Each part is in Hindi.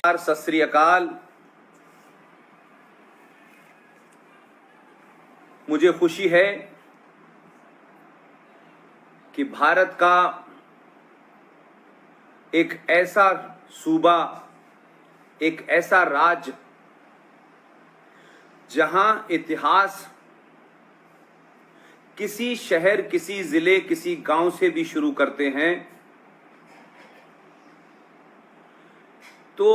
नमस्कार, सत श्री अकाल। मुझे खुशी है कि भारत का एक ऐसा सूबा, एक ऐसा राज्य जहां इतिहास किसी शहर, किसी जिले, किसी गांव से भी शुरू करते हैं तो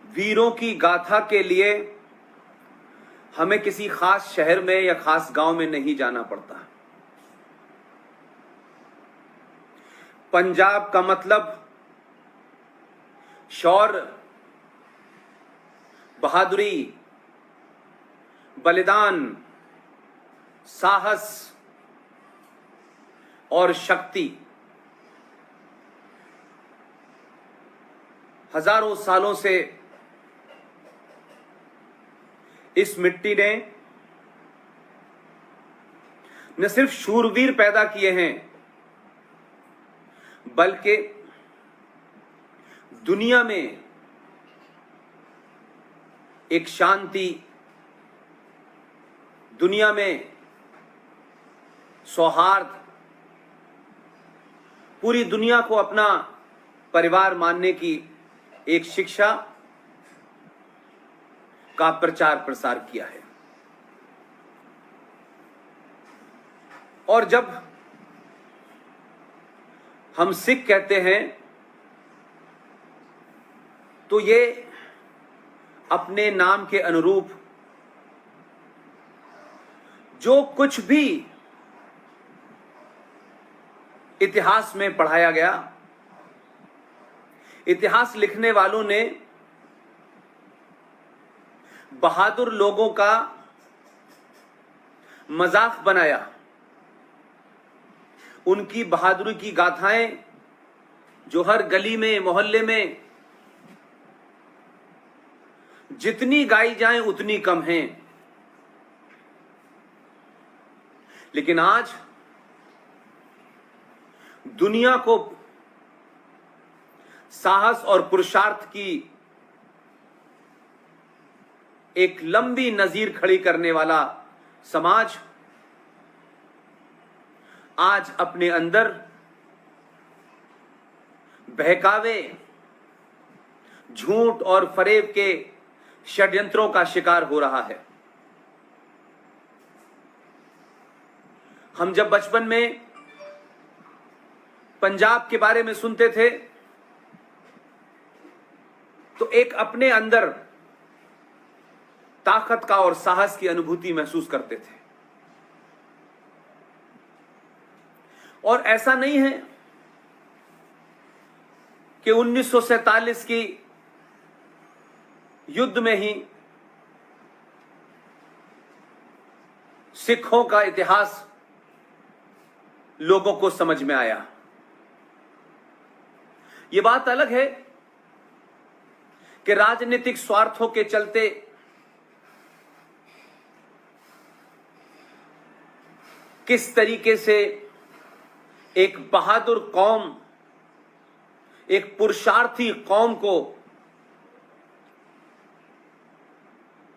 वीरों की गाथा के लिए हमें किसी खास शहर में या खास गांव में नहीं जाना पड़ता। पंजाब का मतलब शौर्य, बहादुरी, बलिदान, साहस और शक्ति। हजारों सालों से इस मिट्टी ने न सिर्फ शूरवीर पैदा किए हैं बल्कि दुनिया में एक शांति, दुनिया में सौहार्द, पूरी दुनिया को अपना परिवार मानने की एक शिक्षा का प्रचार प्रसार किया है। और जब हम सिख कहते हैं तो ये अपने नाम के अनुरूप जो कुछ भी इतिहास में पढ़ाया गया, इतिहास लिखने वालों ने बहादुर लोगों का मजाक बनाया, उनकी बहादुरी की गाथाएं जो हर गली में, मोहल्ले में जितनी गाई जाएं उतनी कम हैं। लेकिन आज दुनिया को साहस और पुरुषार्थ की एक लंबी नजीर खड़ी करने वाला समाज आज अपने अंदर बहकावे, झूठ और फरेब के षड्यंत्रों का शिकार हो रहा है। हम जब बचपन में पंजाब के बारे में सुनते थे तो एक अपने अंदर ताकत का और साहस की अनुभूति महसूस करते थे। और ऐसा नहीं है कि 1947 की युद्ध में ही सिखों का इतिहास लोगों को समझ में आया। यह बात अलग है कि राजनीतिक स्वार्थों के चलते किस तरीके से एक बहादुर कौम, एक पुरुषार्थी कौम को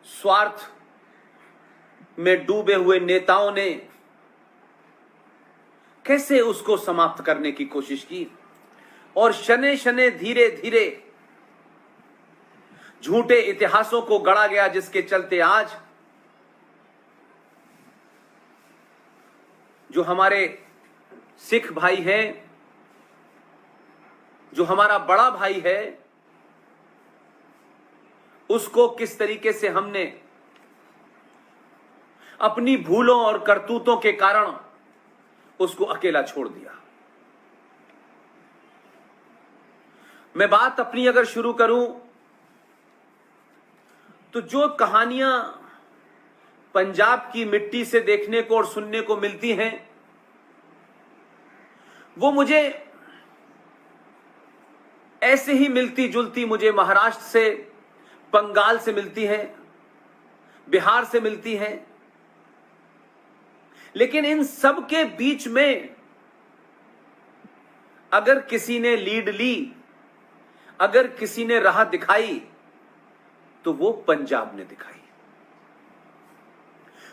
स्वार्थ में डूबे हुए नेताओं ने कैसे उसको समाप्त करने की कोशिश की। और शने शने, धीरे धीरे झूठे इतिहासों को गढ़ा गया, जिसके चलते आज जो हमारे सिख भाई हैं, जो हमारा बड़ा भाई है, उसको किस तरीके से हमने अपनी भूलों और करतूतों के कारण उसको अकेला छोड़ दिया। मैं बात अपनी अगर शुरू करूं तो जो कहानियां पंजाब की मिट्टी से देखने को और सुनने को मिलती हैं वो मुझे ऐसे ही मिलती जुलती मुझे महाराष्ट्र से, बंगाल से मिलती हैं, बिहार से मिलती हैं। लेकिन इन सब के बीच में अगर किसी ने लीड ली, अगर किसी ने राह दिखाई तो वो पंजाब ने दिखाई।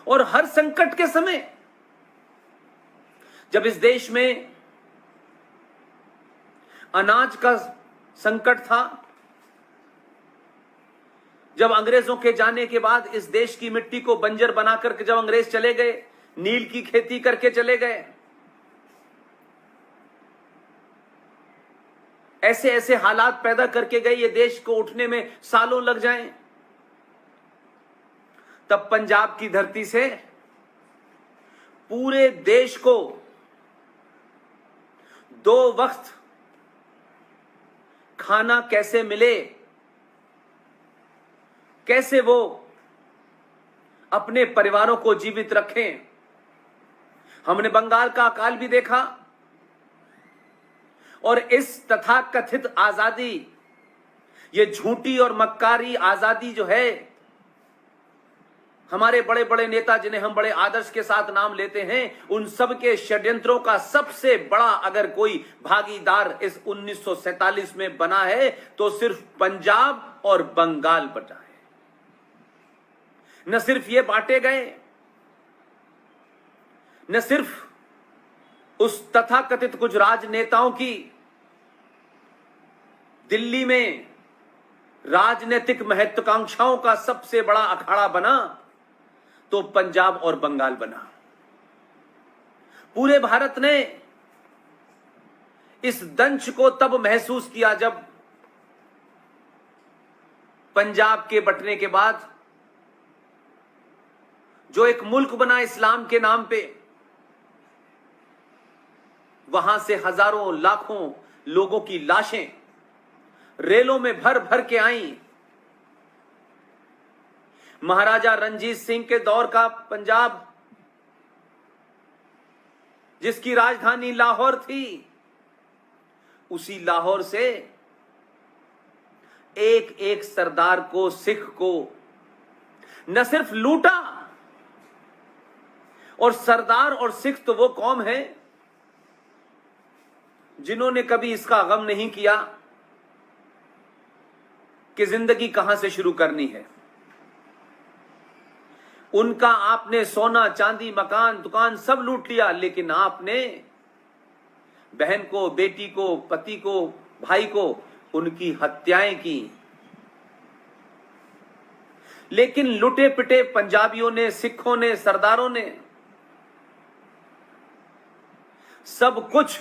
और हर संकट के समय जब इस देश में अनाज का संकट था, जब अंग्रेजों के जाने के बाद इस देश की मिट्टी को बंजर बनाकर जब अंग्रेज चले गए, नील की खेती करके चले गए, ऐसे ऐसे हालात पैदा करके गए ये देश को उठने में सालों लग जाएं, तब पंजाब की धरती से पूरे देश को 2 वक्त खाना कैसे मिले, कैसे वो अपने परिवारों को जीवित रखें। हमने बंगाल का अकाल भी देखा, और इस तथाकथित आजादी, ये झूठी और मक्कारी आजादी जो है, हमारे बड़े बड़े नेता जिन्हें हम बड़े आदर्श के साथ नाम लेते हैं, उन सब के षड्यंत्रों का सबसे बड़ा अगर कोई भागीदार इस 1947 में बना है तो सिर्फ पंजाब और बंगाल बचा है। न सिर्फ ये बांटे गए, न सिर्फ उस तथाकथित कुछ राजनेताओं की दिल्ली में राजनीतिक महत्वाकांक्षाओं का सबसे बड़ा अखाड़ा बना, तो पंजाब और बंगाल बना। पूरे भारत ने इस दंश को तब महसूस किया जब पंजाब के बंटने के बाद जो एक मुल्क बना इस्लाम के नाम पे, वहां से हजारों लाखों लोगों की लाशें रेलों में भर भर के आईं। महाराजा रणजीत सिंह के दौर का पंजाब, जिसकी राजधानी लाहौर थी, उसी लाहौर से एक एक सरदार को, सिख को न सिर्फ लूटा, और सरदार और सिख तो वो कौम है जिन्होंने कभी इसका गम नहीं किया कि जिंदगी कहां से शुरू करनी है। उनका आपने सोना चांदी मकान दुकान सब लूट लिया, लेकिन आपने बहन को, बेटी को, पति को, भाई को, उनकी हत्याएं की। लेकिन लुटे पिटे पंजाबियों ने, सिखों ने, सरदारों ने सब कुछ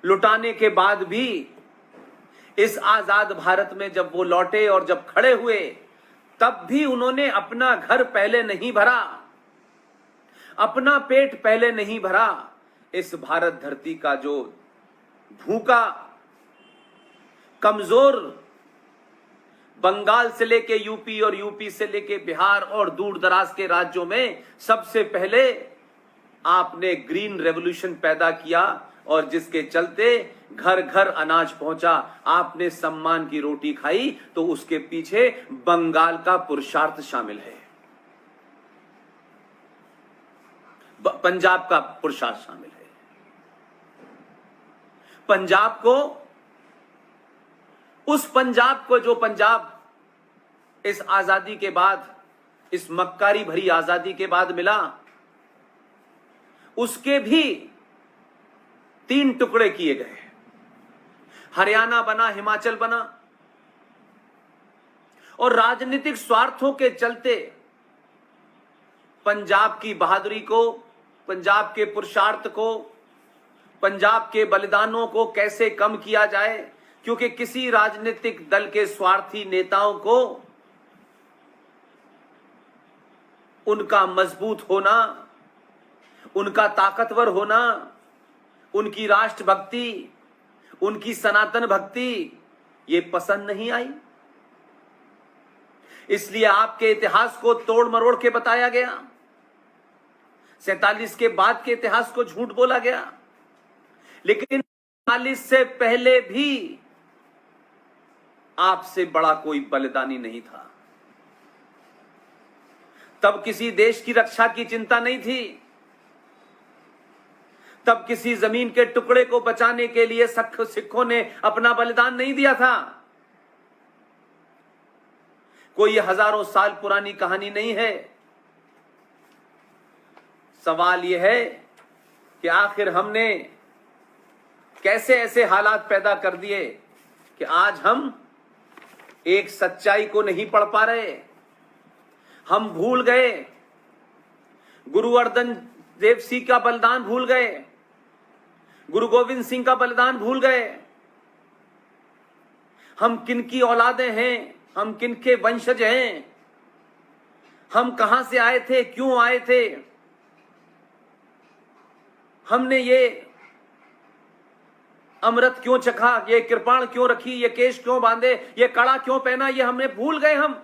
लुटाने के बाद भी इस आजाद भारत में जब वो लौटे और जब खड़े हुए, तब भी उन्होंने अपना घर पहले नहीं भरा, अपना पेट पहले नहीं भरा। इस भारत धरती का जो भूखा, कमजोर बंगाल से लेके यूपी और यूपी से लेके बिहार और दूर दराज के राज्यों में सबसे पहले आपने ग्रीन रेवोल्यूशन पैदा किया, और जिसके चलते घर घर अनाज पहुंचा, आपने सम्मान की रोटी खाई, तो उसके पीछे बंगाल का पुरुषार्थ शामिल है, पंजाब का पुरुषार्थ शामिल है। पंजाब को, उस पंजाब को जो पंजाब इस आजादी के बाद, इस मक्कारी भरी आजादी के बाद मिला, उसके भी 3 टुकड़े किए गए। हरियाणा बना, हिमाचल बना, और राजनीतिक स्वार्थों के चलते पंजाब की बहादुरी को, पंजाब के पुरुषार्थ को, पंजाब के बलिदानों को कैसे कम किया जाए, क्योंकि किसी राजनीतिक दल के स्वार्थी नेताओं को उनका मजबूत होना, उनका ताकतवर होना, उनकी राष्ट्रभक्ति, उनकी सनातन भक्ति, ये पसंद नहीं आई। इसलिए आपके इतिहास को तोड़ मरोड़ के बताया गया, 47 के बाद के इतिहास को झूठ बोला गया। लेकिन 47 से पहले भी आपसे बड़ा कोई बलिदानी नहीं था। तब किसी देश की रक्षा की चिंता नहीं थी, तब किसी जमीन के टुकड़े को बचाने के लिए सिखों ने अपना बलिदान नहीं दिया था। कोई हजारों साल पुरानी कहानी नहीं है। सवाल यह है कि आखिर हमने कैसे ऐसे हालात पैदा कर दिए कि आज हम एक सच्चाई को नहीं पढ़ पा रहे। हम भूल गए, गुरु अर्जन देव सिंह का बलिदान भूल गए, गुरु गोविंद सिंह का बलिदान भूल गए। हम किनकी औलादें हैं, हम किनके वंशज हैं, हम कहां से आए थे, क्यों आए थे, हमने ये अमृत क्यों चखा, ये कृपाण क्यों रखी, ये केश क्यों बांधे, ये कड़ा क्यों पहना, ये हमने भूल गए। हम